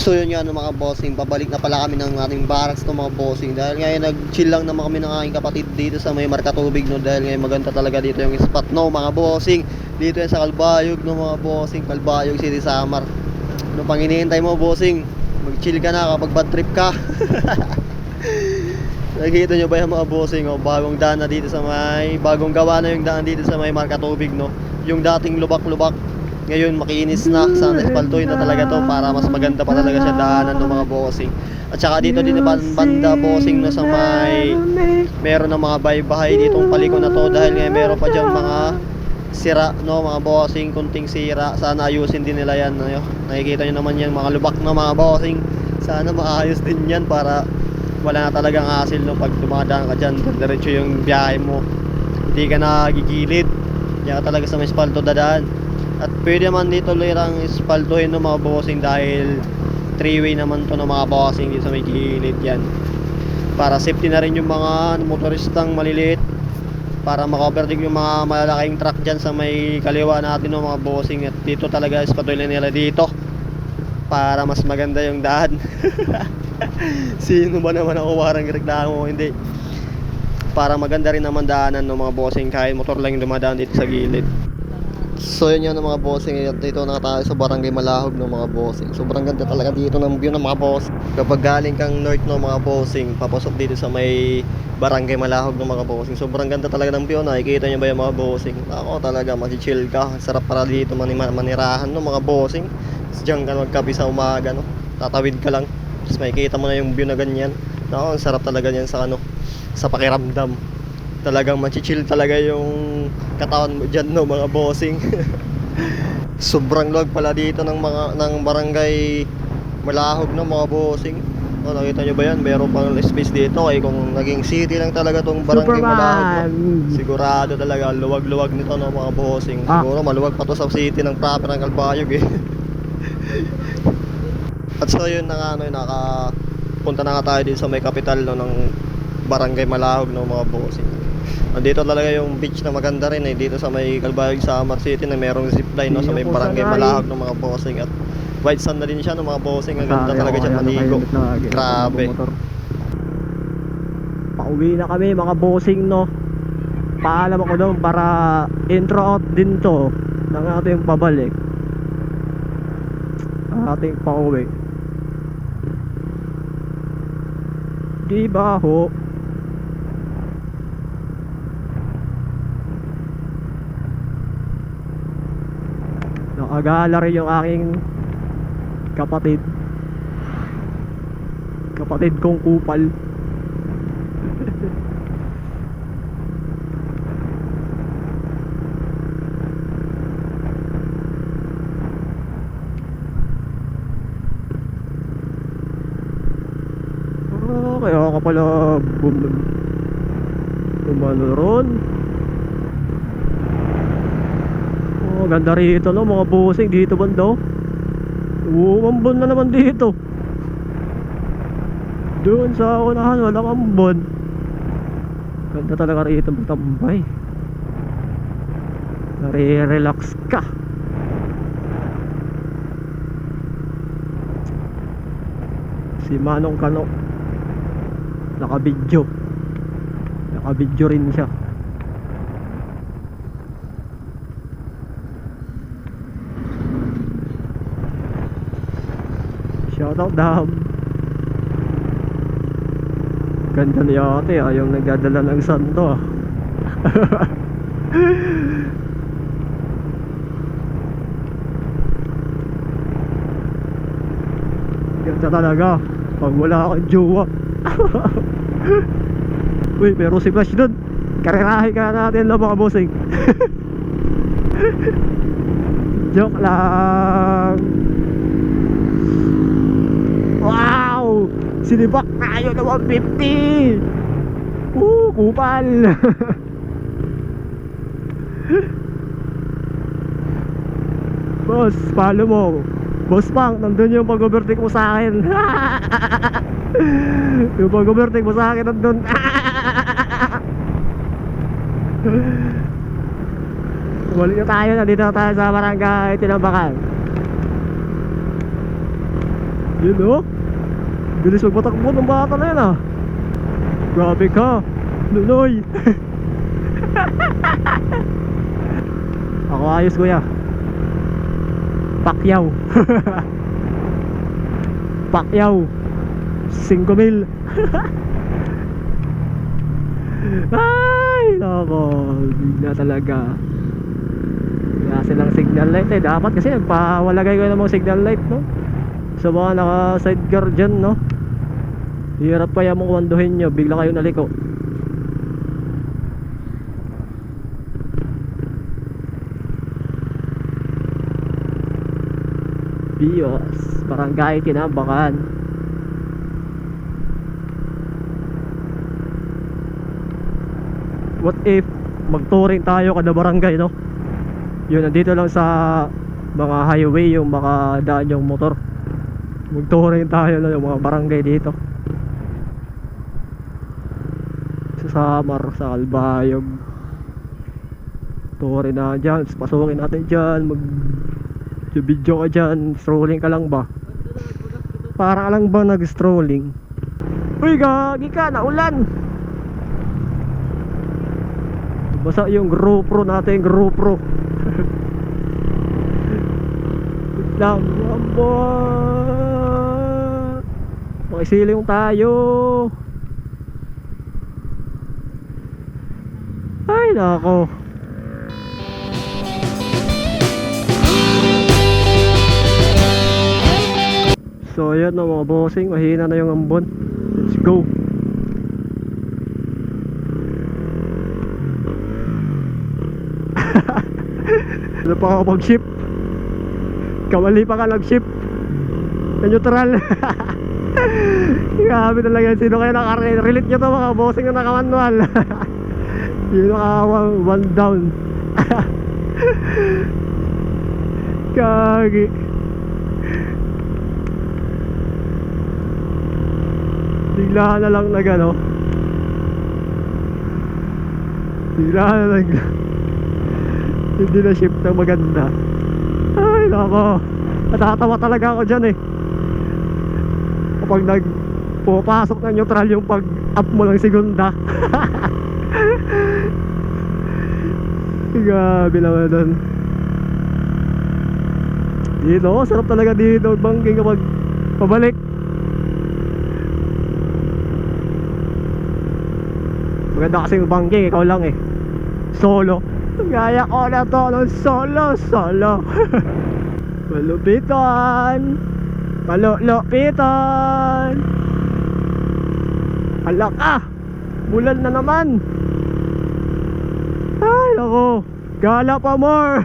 So yun nga no mga bossing, pabalik na pala kami ng ating barracks no mga bossing. Dahil ngayon nag-chill lang naman kami ng aking kapatid dito sa may Markatubig no. Dahil ngayon maganda talaga dito yung spot no mga bossing. Dito yan sa Calbayog no mga bossing, Calbayog City Samar. Ano pang hinihintay mo bossing? Mag-chill ka na kapag bad trip ka. Nakikita nyo ba yung mga bossing oh, bagong daan na dito sa may, bagong gawa na yung daan dito sa may Markatubig no. Yung dating lubak-lubak ngayon makinis na, sana espaltoy na talaga to para mas maganda pa talaga siya daanan ng mga bossing. At saka dito din banda bossing na sa may meron ng mga baybahay ditong paliko na to dahil ngayon meron pa dyan mga sira no mga bossing, kunting sira. Sana ayusin din nila yan no? Nakikita nyo naman yan mga lubak na mga bossing, sana maayos din yan para wala na talagang hassle no pag dumadaan ka dyan, diretso yung biyahe mo, hindi ka nagigilid, yan ka talaga sa may espalto dadaan. At pwede naman dito lirang espaltohin no mga bossing dahil 3-way naman to no mga bossing dito sa may gilid yan, para safety na rin yung mga motoristang maliliit, para ma-overtake yung mga malalaking truck dyan sa may kaliwa natin no mga bossing. At dito talaga espaltohin nila dito para mas maganda yung daan. Sino ba naman ako warang reklamo? Hindi, para maganda rin naman daanan no mga bossing kahit motor lang yung dumadaan dito sa gilid. So yun yan ng mga bossing, dito na tayo sa Barangay Malahog ng mga bossing. Sobrang ganda talaga dito ng view ng mga boss. Kapag galing kang north ng mga bossing, papasok dito sa may Barangay Malahog ng mga bossing, sobrang ganda talaga ng view. Nakikita nyo ba yung mga bossing? Ako talaga, mag-chill ka. Sarap para dito manirahan ng mga bossing. Diyan ka magkape sa umaga no? Tatawid ka lang, tapos makikita mo na yung view na ganyan. Ang sarap talaga yan sa sa pakiramdam. Talagang machichill talaga yung katawan mo dyan no mga bossing. Sobrang luwag pala dito ng Barangay Malahog no mga bossing. Nakita nyo ba yan? Meron pang space dito. Kaya kung naging city lang talaga tong Barangay Malahog no? Sigurado talaga luwag-luwag nito no mga bossing. Siguro maluwag pa to sa city ng proper ng Calbayog eh. At so yun na nga nakapunta na nga tayo din sa may kapital no ng Barangay Malahog no mga bossing. Dito talaga yung beach na maganda rin eh, dito sa may Calbayog Samar City na merong zipline no sa may Barangay Malahog ng mga bossing. At white sand na din siya ng mga bossing, ang ganda talaga dyan maligo. Grabe. Pauwi na kami mga bossing no. Paalam ako doon para intro out din to ng ating pabalik, ating pauwi. Diba ho? Nakagala rin yung aking kapatid kong kupal. Kaya ka pala bumano ron. Ganda rito no mga bossing, dito banda. Ambon na naman dito. Doon sa unahan walang ambon. Ganda talaga rito magtambay. Nare-relax ka. Si Manong Kano nakabidyo rin siya. Shoutout Dam. Ganda ni ate, ayaw nagdadala ng santo. Ganda talaga pag wala kang jowa. Uy, pero si Flash dun, karerahe ka natin lang mga bossing. Joke lang. Wow! Sinibak tayo na 150. Kupal. Boss, follow mo. Boss Pang, nandun yung pag-overtake mo sa akin. Yung pag-overtake mo sa akin nandun. Balik na tayo, nandito na tayo sa Barangay Tinambakan. Yun oh. Bilis magpatakbo ng bata na yan ah. Grabe ka, Nunoy. Ako ayos kuya. Pacquiao. Pacquiao 5,000. Ay nako, bigla talaga. Wala silang signal light eh. Dapat kasi nagpawalagay ko ng mga signal light no, sa mga naka sidecar dyan no. Hirap kaya mong kumanduhin nyo, bigla kayo naliko. Bios, Barangay Tinambakan. What if mag-touring tayo kada barangay no? Yun, nandito lang sa mga highway yung makadaan yung motor. Mag-touring tayo no, yung mga barangay dito. Sa Samar, sa Albayog. Touring na dyan, pasukin natin dyan. Video ka dyan, strolling ka lang ba? Para ka lang ba nag-strolling? Uy, gagi ka, naulan! Basa yung GoPro natin, GoPro. Wait lang, abo. Makisiling tayo. Ay, nako. So ayan na mga bossing, mahina na yung ambon. Let's go. Ano pa ako mag-ship? Kamali pa ka nag-ship. Neutral. Grabe talaga. Sino kayo naka-relate nyo to mga bossing na naka-manual? Yung naka-one down. Kagi. Biglaan na lang na gano. Biglaan na lang. Hindi na shift na maganda. Ay nako, natatawa talaga ako dyan eh. Kapag pumapasok ng neutral yung pag up mo ng segunda. Grabe naman doon. Dito, sarap talaga dito banking kapag pabalik. Maganda kasing banking, ikaw lang eh. Solo. Gaya ko na to ng solo. Malupitan. Malulupitan. Alak ah, bulan na naman. Ay ako, gala pa more.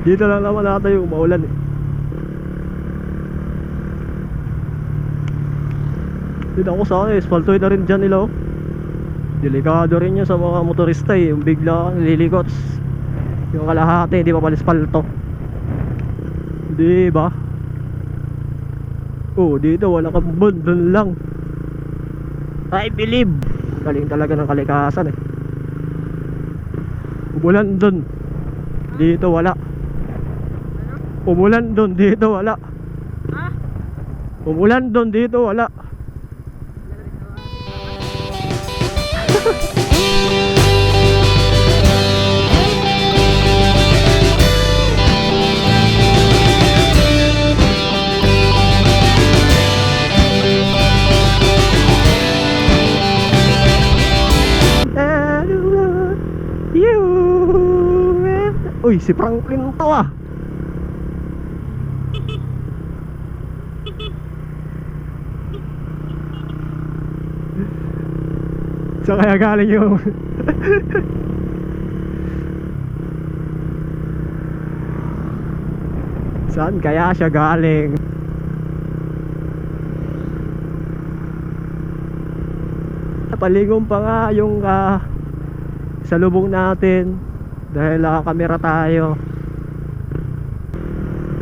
Dito lang naman natin yung maulan eh. Dito ako sa akin, espaltoy na rin dyan nila oh. Delikado rin yun sa mga motorista eh. Yung bigla lilikot, yung kalahati hindi pa pala espalto. Di ba? Oh, dito wala kang bund, dun lang. I believe. Galing talaga ng kalikasan eh. Umulan dun, dito wala. Umulan dun, dito wala. Umulan dun, dito wala. Uy, si Franklin to ah. Saan kaya galing yung saan kaya siya galing? Paligong pa nga yung salubong natin dahil nakakamera tayo.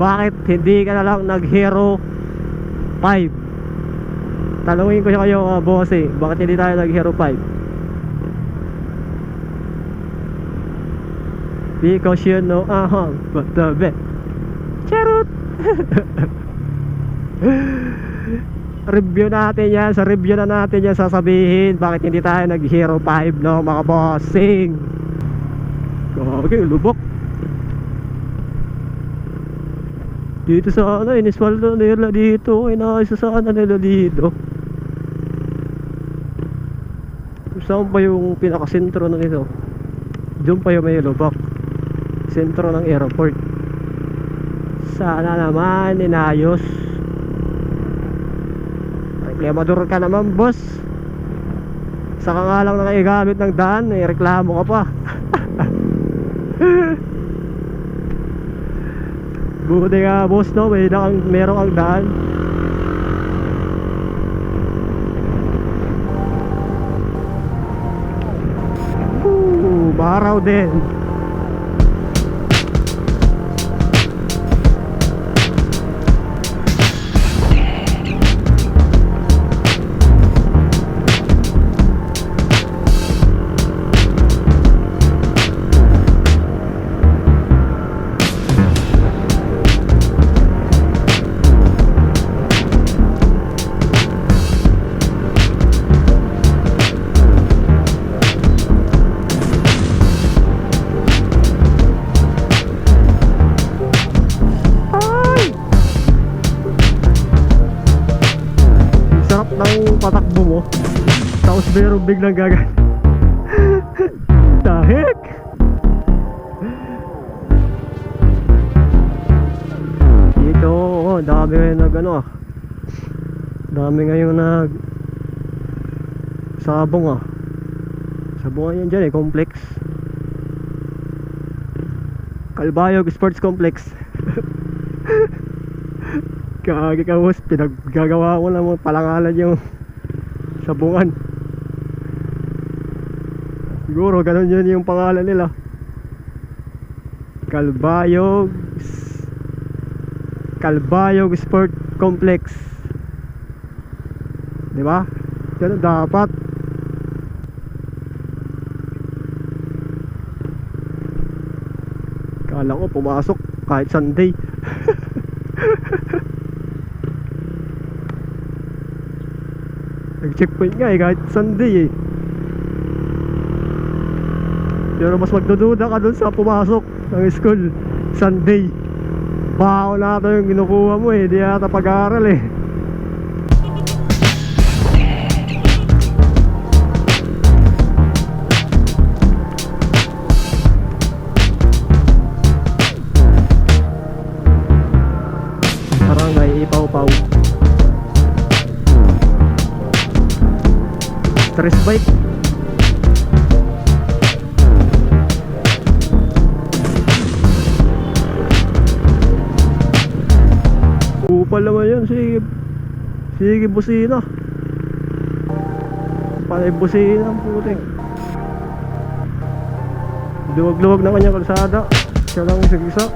Bakit hindi ka na lang nag Hero 5? Tanungin ko siya kayo boss eh, bakit hindi tayo nag Hero 5? Because you know but the best. Charot! Review natin yan. Sa review na natin yan sasabihin bakit hindi tayo nag Hero 5, no mga bossing. Okay, lubok. Dito sa ano, iniswaldo nila dito. Inaayos sa ano nila dito. Saan pa yung pinakasentro na nito? Diyan pa yung may lubak. Sentro ng airport. Sana naman inayos. Reklamador ka naman, boss. Saka nga lang nakagamit ng daan, may reklamo ka pa. Buti nga, boss, no? Meron kang daan. Baraw din. Patakbo mo tapos meron biglang gagan. The heck? Dito, dami ngayon nag ano ah. Dami ngayon nag sabong ah. Sabungan yan dyan eh, complex. Calbayog Sports Complex. Kagi ka, boss, pinaggagawa ko na mo palangalan yung sabungan. Siguro ganun yun yung pangalan nila. Calbayog Sport Complex. Diba? Ganun dapat. Kala ko pumasok kahit Sunday. Nag-checkpoint nga eh kahit Sunday eh. Pero mas magdududa ka dun sa pumasok ng school Sunday. Bao na ito yung kinukuha mo eh. Di yata pag-aaral eh. Parang naiipaw-paw. Stress bike. Upal naman yun. Sige busina. Panay busina ang puting. Luwag-luwag na kanyang kalsada. Siya lang isa-isa.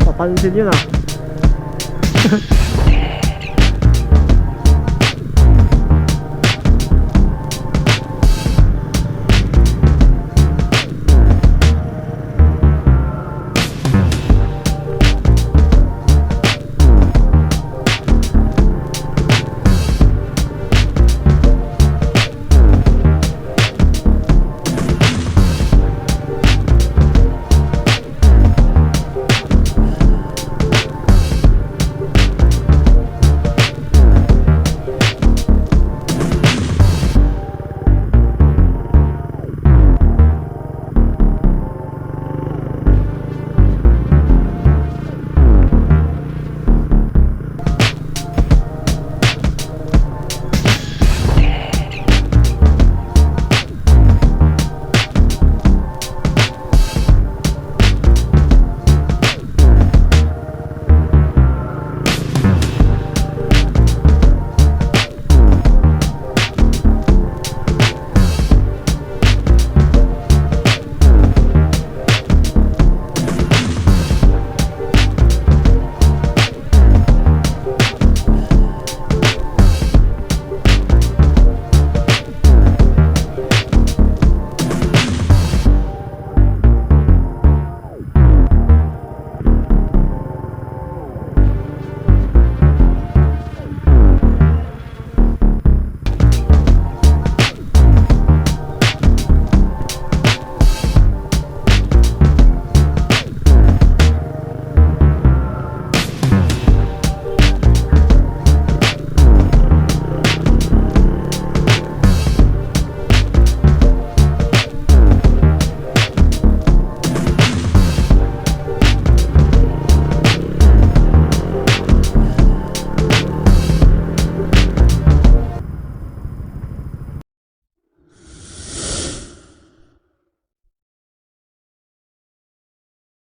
Papansin yun ah.